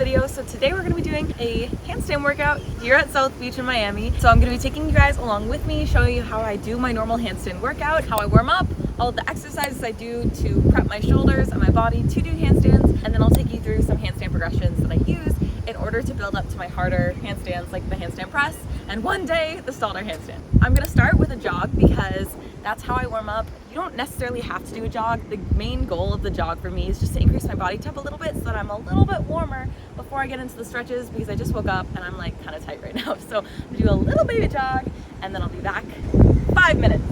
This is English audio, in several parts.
video. So today we're going to be doing a handstand workout here at South Beach in Miami. So I'm going to be taking you guys along with me, showing you how I do my normal handstand workout, how I warm up, all of the exercises I do to prep my shoulders and my body to do handstands, and then I'll take you through some handstand progressions that I use in order to build up to my harder handstands like the handstand press and one day the stalder handstand. I'm going to start with a jog because that's how I warm up. You don't necessarily have to do a jog. The main goal of the jog for me is just to increase my body temp a little bit so that I'm a little bit warmer before I get into the stretches, because I just woke up and I'm like kind of tight right now. So I'm gonna do a little baby jog and then I'll be back 5 minutes.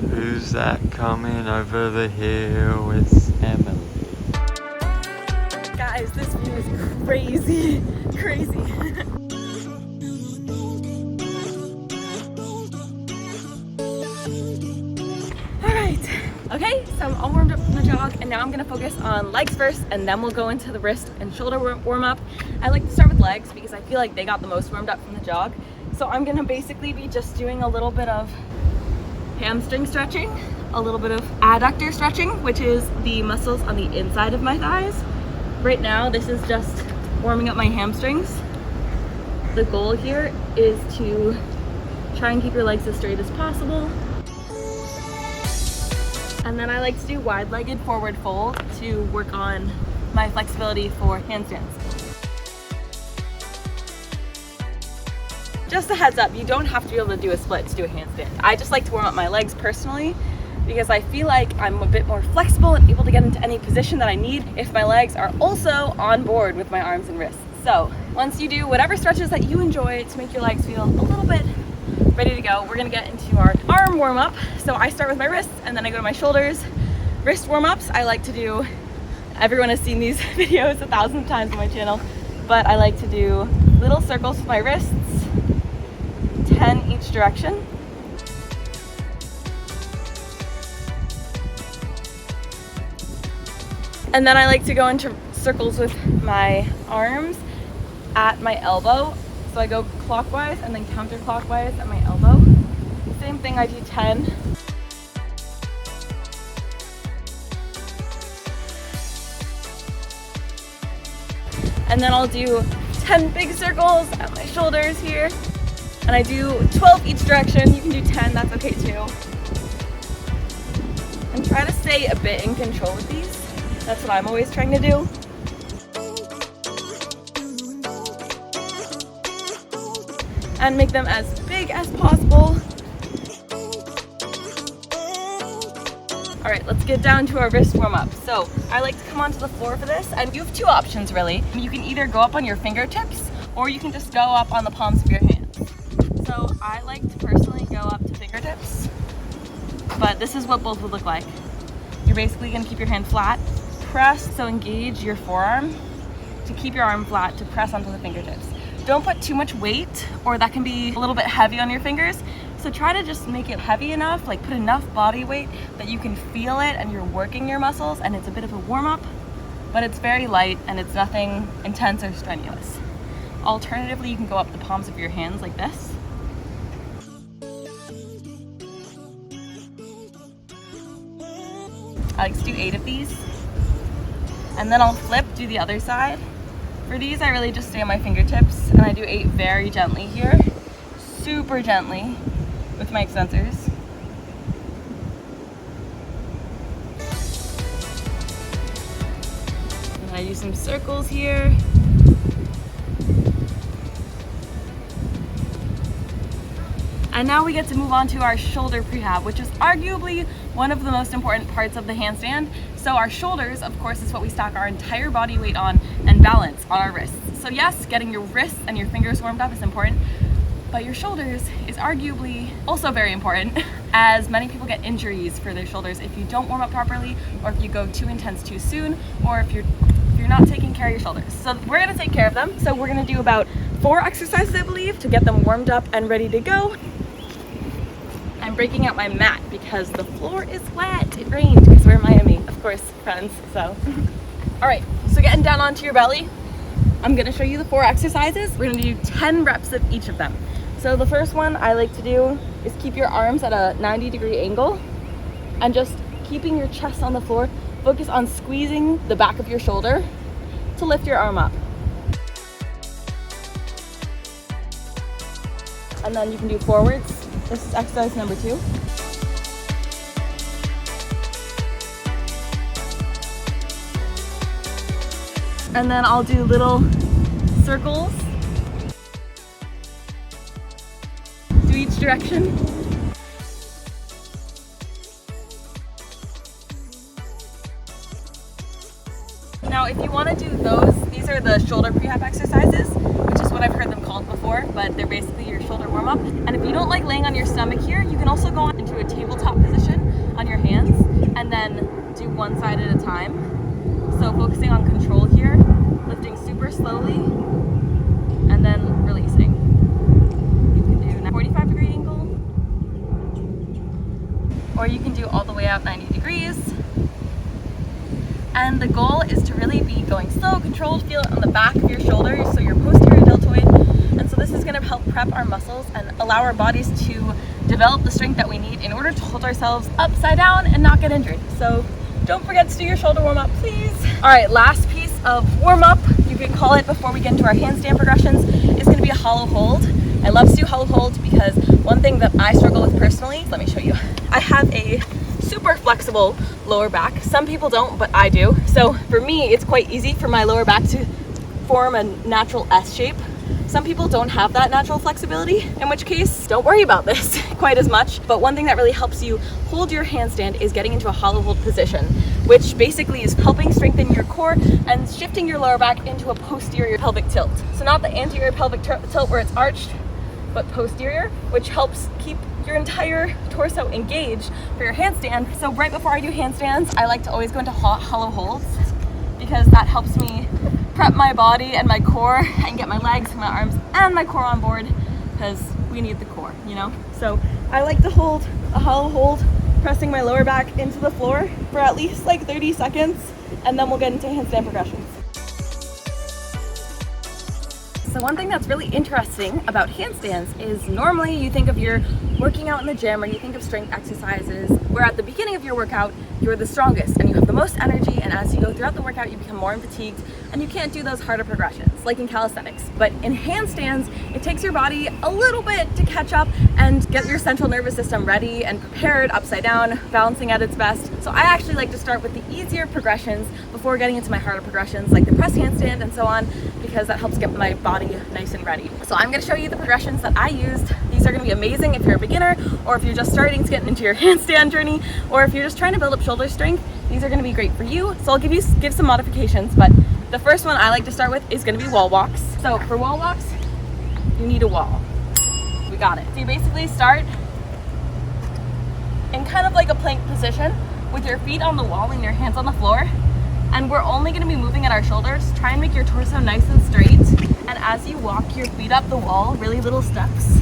Who's that coming over the hill? It's Emily. Guys, this view is crazy, crazy. Alright, okay, so I'm all warmed up from the jog and now I'm gonna focus on legs first and then we'll go into the wrist and shoulder warm up. I like to start with legs because I feel like they got the most warmed up from the jog. So I'm gonna basically be just doing a little bit of hamstring stretching, a little bit of adductor stretching, which is the muscles on the inside of my thighs. Right now, this is just warming up my hamstrings. The goal here is to try and keep your legs as straight as possible. And then I like to do wide-legged forward fold to work on my flexibility for handstands. Just a heads up, you don't have to be able to do a split to do a handstand. I just like to warm up my legs personally because I feel like I'm a bit more flexible and able to get into any position that I need if my legs are also on board with my arms and wrists. So once you do whatever stretches that you enjoy to make your legs feel a little bit ready to go, we're gonna get into our arm warm up. So I start with my wrists and then I go to my shoulders. Wrist warm ups, I like to do, everyone has seen these videos 1,000 times on my channel, but I like to do little circles with my wrists, 10 each direction. And then I like to go into circles with my arms at my elbow. So I go clockwise and then counterclockwise at my elbow. Same thing, I do 10. And then I'll do 10 big circles at my shoulders here. And I do 12 each direction. You can do 10, that's okay too. And try to stay a bit in control with these. That's what I'm always trying to do. And make them as big as possible. All right, let's get down to our wrist warm up. So I like to come onto the floor for this, and you have two options really. You can either go up on your fingertips or you can just go up on the palms of your hands. So I like to personally go up to fingertips, but this is what both would look like. You're basically gonna keep your hand flat, press, so engage your forearm to keep your arm flat to press onto the fingertips. Don't put too much weight or that can be a little bit heavy on your fingers. So try to just make it heavy enough, like put enough body weight that you can feel it and you're working your muscles and it's a bit of a warm up, but it's very light and it's nothing intense or strenuous. Alternatively, you can go up the palms of your hands like this. I like to do 8 of these. And then I'll flip, do the other side. For these, I really just stay on my fingertips and I do 8 very gently here. Super gently with my extensors. And I do some circles here. And now we get to move on to our shoulder prehab, which is arguably one of the most important parts of the handstand. So our shoulders, of course, is what we stack our entire body weight on and balance on our wrists. So yes, getting your wrists and your fingers warmed up is important, but your shoulders is arguably also very important, as many people get injuries for their shoulders if you don't warm up properly, or if you go too intense too soon, or if you're not taking care of your shoulders. So we're gonna take care of them. So we're gonna do about 4 exercises, I believe, to get them warmed up and ready to go. I'm breaking out my mat because the floor is wet. It rained because we're in Miami, of course, friends, so. All right, so getting down onto your belly, I'm gonna show you the 4 exercises. We're gonna do 10 reps of each of them. So the first one I like to do is keep your arms at a 90-degree angle and just keeping your chest on the floor. Focus on squeezing the back of your shoulder to lift your arm up. And then you can do forwards. This is exercise number 2. And then I'll do little circles to each direction. Now, if you want to do those, these are the shoulder prehab exercises, which is what I've heard them called before, but they're basically your shoulder warm-up. And if you don't like laying on your stomach here, you can also go into a tabletop position on your hands and then do one side at a time. So focusing on control here, lifting super slowly, and then releasing. You can do a 45-degree angle, or you can do all the way out 90 degrees. And the goal is to really be going slow, controlled, feel it on the back of your shoulders, so your posterior deltoid. And so this is going to help prep our muscles and allow our bodies to develop the strength that we need in order to hold ourselves upside down and not get injured. So don't forget to do your shoulder warm up, please. All right, last piece of warm up, you could call it, before we get into our handstand progressions, is going to be a hollow hold. I love to do hollow holds because one thing that I struggle with personally, let me show you. I have a super flexible lower back. Some people don't, but I do. So for me, it's quite easy for my lower back to form a natural S shape. Some people don't have that natural flexibility, in which case, don't worry about this quite as much. But one thing that really helps you hold your handstand is getting into a hollow hold position, which basically is helping strengthen your core and shifting your lower back into a posterior pelvic tilt. So not the anterior pelvic tilt where it's arched, but posterior, which helps keep your entire torso engaged for your handstand. So right before I do handstands, I like to always go into hollow holds because that helps me prep my body and my core and get my legs, my arms, and my core on board, because we need the core, you know? So I like to hold a hollow hold, pressing my lower back into the floor for at least like 30 seconds, and then we'll get into handstand progressions. So one thing that's really interesting about handstands is normally you think of your working out in the gym or you think of strength exercises where at the beginning of your workout you're the strongest and you have the most energy, and as you go throughout the workout you become more fatigued and you can't do those harder progressions like in calisthenics. But in handstands, it takes your body a little bit to catch up and get your central nervous system ready and prepared upside down, balancing at its best. So I actually like to start with the easier progressions before getting into my harder progressions like the press handstand and so on, because that helps get my body nice and ready. So I'm going to show you the progressions that I used. These are going to be amazing if you're a beginner, or if you're just starting to get into your handstand journey, or if you're just trying to build up shoulder strength. These are going to be great for you. So I'll give some modifications, but the first one I like to start with is going to be wall walks. So for wall walks, you need a wall. We got it. So you basically start in kind of like a plank position with your feet on the wall and your hands on the floor. And we're only going to be moving at our shoulders. Try and make your torso nice and straight. And as you walk your feet up the wall, really little steps.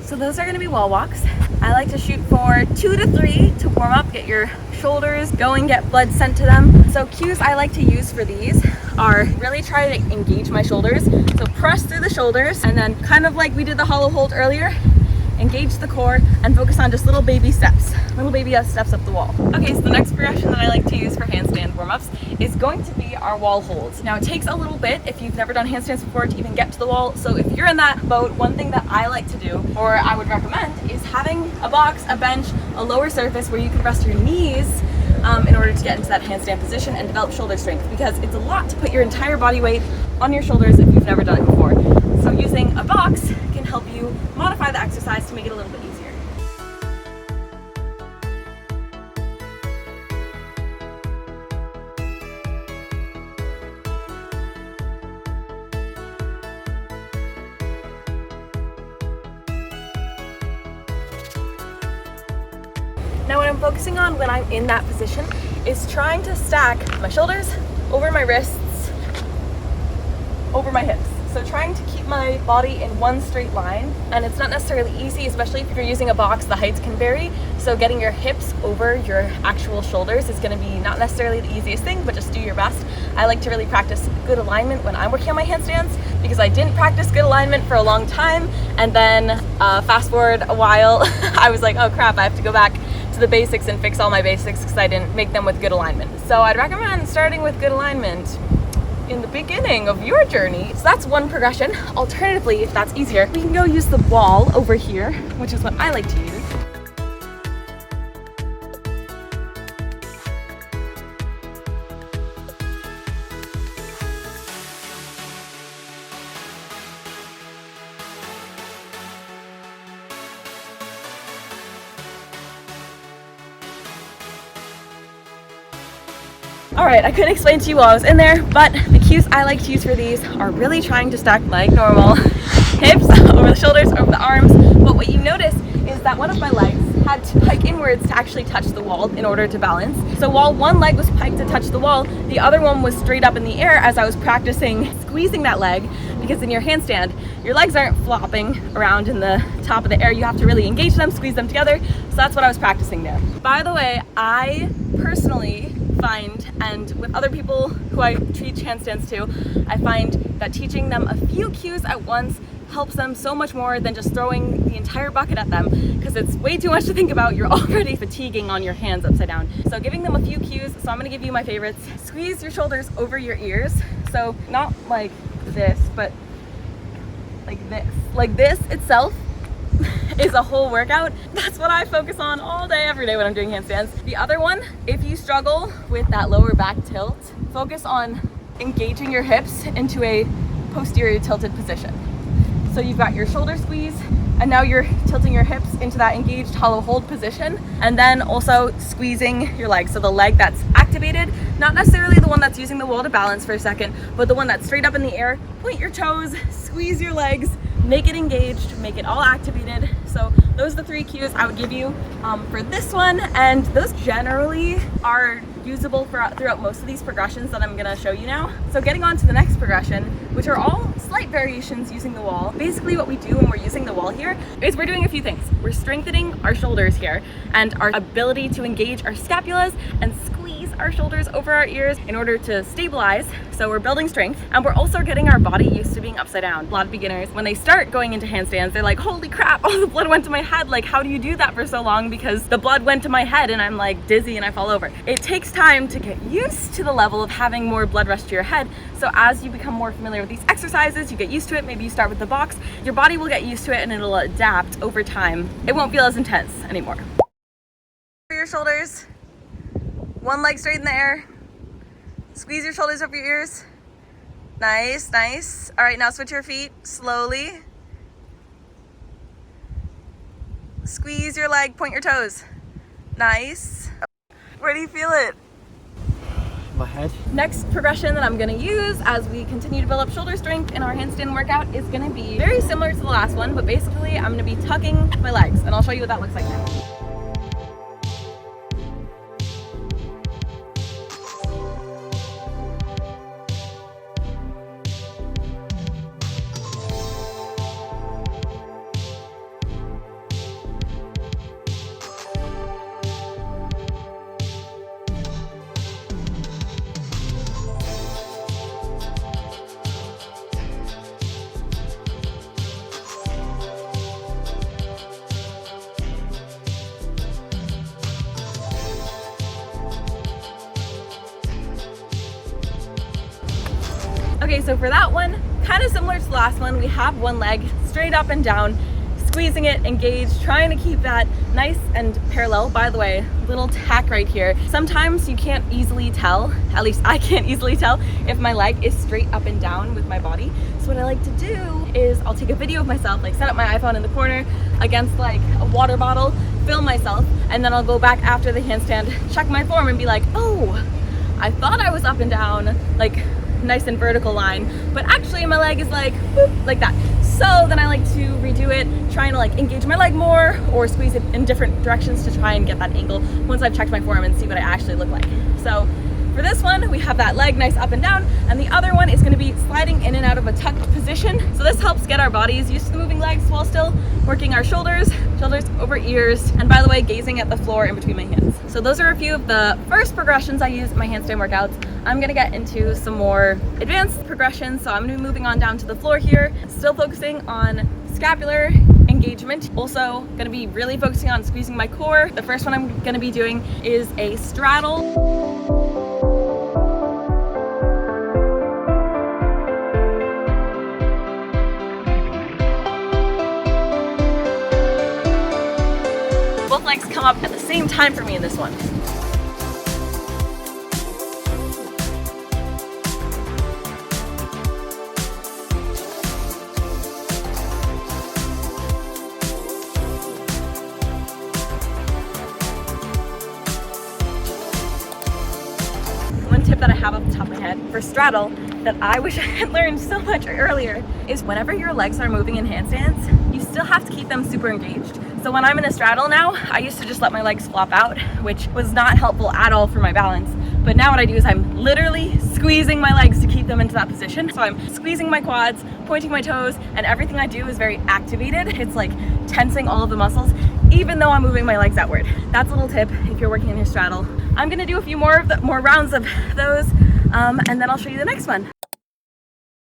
So those are going to be wall walks. I like to shoot for 2 to 3 to warm up, get your shoulders going, get blood sent to them. So cues I like to use for these are really try to engage my shoulders. So press through the shoulders and then kind of like we did the hollow hold earlier, engage the core and focus on just little baby steps up the wall. Okay, so the next progression that I like to use for handstand warm-ups is going to be our wall holds. Now it takes a little bit if you've never done handstands before to even get to the wall. So if you're in that boat, one thing that I like to do, or I would recommend, is having a box, a bench, a lower surface where you can rest your knees in order to get into that handstand position and develop shoulder strength, because it's a lot to put your entire body weight on your shoulders if you've never done it before. So using a box can help you modify the exercise to make it a little bit easier. Now what I'm focusing on when I'm in that position is trying to stack my shoulders over my wrists, over my hips. So trying to keep my body in one straight line, and it's not necessarily easy, especially if you're using a box, the heights can vary. So getting your hips over your actual shoulders is going to be not necessarily the easiest thing, but just do your best. I like to really practice good alignment when I'm working on my handstands, because I didn't practice good alignment for a long time, and then fast forward a while, I was like, oh crap, I have to go back to the basics and fix all my basics because I didn't make them with good alignment. So I'd recommend starting with good alignment in the beginning of your journey. So that's one progression. Alternatively, if that's easier, we can go use the wall over here, which is what I like to use. Alright, I couldn't explain to you while I was in there, but the cues I like to use for these are really trying to stack like normal. Hips over the shoulders, over the arms, but what you notice is that one of my legs had to pike inwards to actually touch the wall in order to balance. So while one leg was piked to touch the wall, the other one was straight up in the air as I was practicing squeezing that leg, because in your handstand, your legs aren't flopping around in the top of the air. You have to really engage them, squeeze them together. So that's what I was practicing there. By the way, I personally find, and with other people who I teach handstands to, I find that teaching them a few cues at once helps them so much more than just throwing the entire bucket at them, because it's way too much to think about. You're already fatiguing on your hands upside down. So giving them a few cues. So I'm going to give you my favorites. Squeeze your shoulders over your ears. So not like this, but like this. Like this itself is a whole workout. That's what I focus on all day, every day when I'm doing handstands. The other one, if you struggle with that lower back tilt, focus on engaging your hips into a posterior tilted position. So you've got your shoulder squeeze, and now you're tilting your hips into that engaged hollow hold position, and then also squeezing your leg. So the leg that's activated, not necessarily the one that's using the wall to balance for a second, but the one that's straight up in the air. Point your toes, squeeze your legs, make it engaged, make it all activated. So those are the three cues I would give you for this one, and those generally are usable throughout most of these progressions that I'm gonna show you now. So getting on to the next progression, which are all slight variations using the wall. Basically what we do when we're using the wall here is we're doing a few things. We're strengthening our shoulders here and our ability to engage our scapulas and squeeze our shoulders over our ears in order to stabilize. So we're building strength, and we're also getting our body used to being upside down. A lot of beginners, when they start going into handstands, they're like, holy crap, all the blood went to my head. Like, how do you do that for so long? Because the blood went to my head and I'm like dizzy and I fall over. It takes time to get used to the level of having more blood rush to your head. So as you become more familiar with these exercises, you get used to it. Maybe you start with the box, your body will get used to it and it'll adapt over time. It won't feel as intense anymore. For your shoulders, one leg straight in the air. Squeeze your shoulders over your ears. Nice, nice. All right, now switch your feet slowly. Squeeze your leg, point your toes. Nice. Where do you feel it? My head. Next progression that I'm gonna use as we continue to build up shoulder strength in our handstand workout is gonna be very similar to the last one, but basically I'm gonna be tucking my legs, and I'll show you what that looks like now. Okay, so for that one, kind of similar to the last one, we have one leg straight up and down, squeezing it, engaged, trying to keep that nice and parallel. By the way, little tack right here. Sometimes you can't easily tell, at least I can't easily tell, if my leg is straight up and down with my body. So what I like to do is I'll take a video of myself, like set up my iPhone in the corner against like a water bottle, film myself, and then I'll go back after the handstand, check my form and be like, oh, I thought I was up and down, like nice and vertical line, but actually my leg is like whoop, like that. So then I like to redo it, trying to like engage my leg more or squeeze it in different directions to try and get that angle once I've checked my form and see what I actually look like. So For this one, we have that leg nice up and down, and the other one is going to be sliding in and out of a tucked position. So this helps get our bodies used to the moving legs while still working our shoulders over ears, and by the way, gazing at the floor in between my hands. So those are a few of the first progressions I use in my handstand workouts. I'm gonna get into some more advanced progressions, so I'm gonna be moving on down to the floor here, still focusing on scapular engagement. Also gonna be really focusing on squeezing my core. The first one I'm gonna be doing is a straddle. Both legs come up at the same time for me in this one. One tip that I have off the top of my head for straddle that I wish I had learned so much earlier is whenever your legs are moving in handstands, you still have to keep them super engaged. So when I'm in a straddle now, I used to just let my legs flop out, which was not helpful at all for my balance. But now what I do is I'm literally squeezing my legs to keep them into that position. So I'm squeezing my quads, pointing my toes, and everything I do is very activated. It's like tensing all of the muscles, even though I'm moving my legs outward. That's a little tip if you're working on your straddle. I'm gonna do a few more rounds of those, and then I'll show you the next one.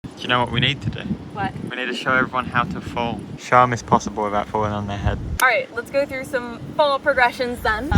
Do you know what we need to do? What? We need to show everyone how to fall. Show them it's possible without falling on their head. All right, let's go through some fall progressions then.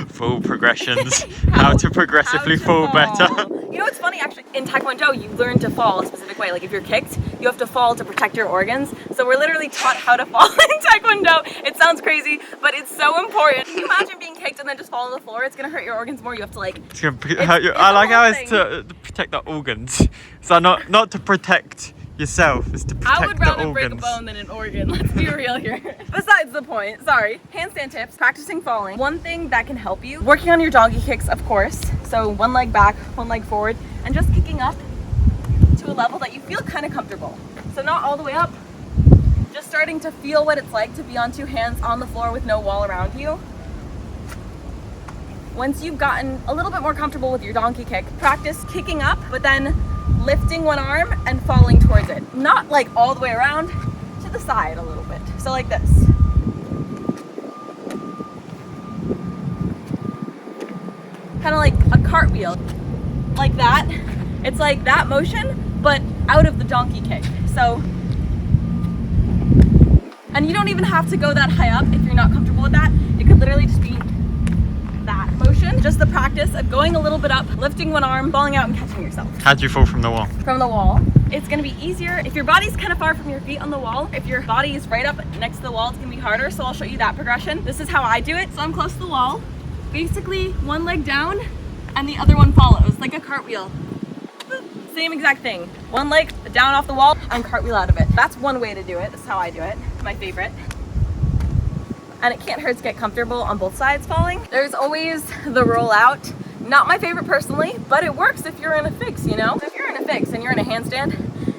Fall progressions. How to progressively fall better. You know what's funny, actually, in Taekwondo, you learn to fall a specific way. Like if you're kicked, you have to fall to protect your organs. So we're literally taught how to fall in Taekwondo. It sounds crazy, but it's so important. Can you imagine being kicked and then just fall on the floor? It's gonna hurt your organs more. You have to like... It's gonna hurt you. I like how it's to protect the organs. So not to protect yourself, it's to protect the organs. I would rather break a bone than an organ, let's be real here. Besides the point, sorry. Handstand tips, practicing falling. One thing that can help you, working on your donkey kicks, of course. So one leg back, one leg forward, and just kicking up to a level that you feel kind of comfortable. So not all the way up, just starting to feel what it's like to be on two hands on the floor with no wall around you. Once you've gotten a little bit more comfortable with your donkey kick, practice kicking up, but then lifting one arm and falling towards it. Not like all the way around, to the side a little bit. So like this. Kind of like a cartwheel. Like that. It's like that motion, but out of the donkey kick. So, and you don't even have to go that high up if you're not comfortable with that. It could literally just be that motion. Just the practice of going a little bit up, lifting one arm, falling out and catching yourself. How'd you fall from the wall? From the wall. It's gonna be easier if your body's kind of far from your feet on the wall. If your body is right up next to the wall, it's gonna be harder. So I'll show you that progression. This is how I do it. So I'm close to the wall. Basically, one leg down and the other one follows, like a cartwheel. Same exact thing. One leg down off the wall and cartwheel out of it. That's one way to do it. That's how I do it. My favorite. And it can't hurt to get comfortable on both sides falling. There's always the roll out. Not my favorite personally, but it works if you're in a fix, you know? If you're in a fix and you're in a handstand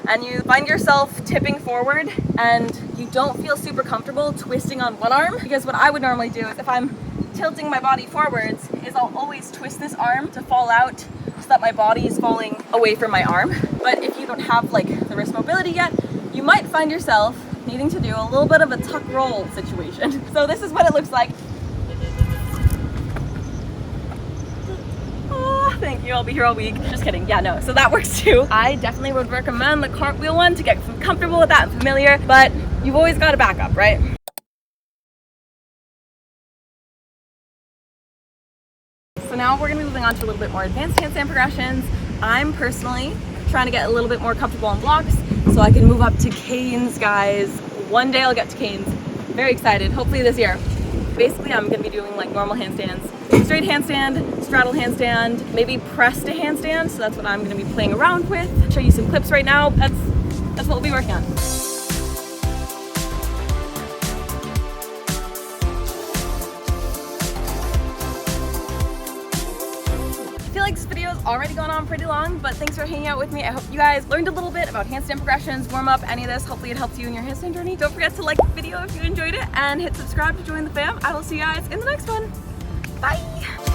and you find yourself tipping forward and you don't feel super comfortable twisting on one arm, because what I would normally do is if I'm tilting my body forwards is I'll always twist this arm to fall out so that my body is falling away from my arm. But if you don't have like the wrist mobility yet, you might find yourself needing to do a little bit of a tuck roll situation. So this is what it looks like. Oh, thank you, I'll be here all week. Just kidding, yeah, no, so that works too. I definitely would recommend the cartwheel one to get comfortable with that and familiar, but you've always got a backup, right? So now we're gonna be moving on to a little bit more advanced handstand progressions. I'm personally trying to get a little bit more comfortable on blocks so I can move up to canes, guys. One day I'll get to canes. Very excited, hopefully this year. Basically, I'm gonna be doing like normal handstands. Straight handstand, straddle handstand, maybe press to handstand. So that's what I'm gonna be playing around with. Show you some clips right now. That's what we'll be working on. I feel like this video has already gone on pretty long, but thanks for hanging out with me. I hope you guys learned a little bit about handstand progressions, warm up, any of this. Hopefully it helps you in your handstand journey. Don't forget to like the video if you enjoyed it and hit subscribe to join the fam. I will see you guys in the next one. Bye.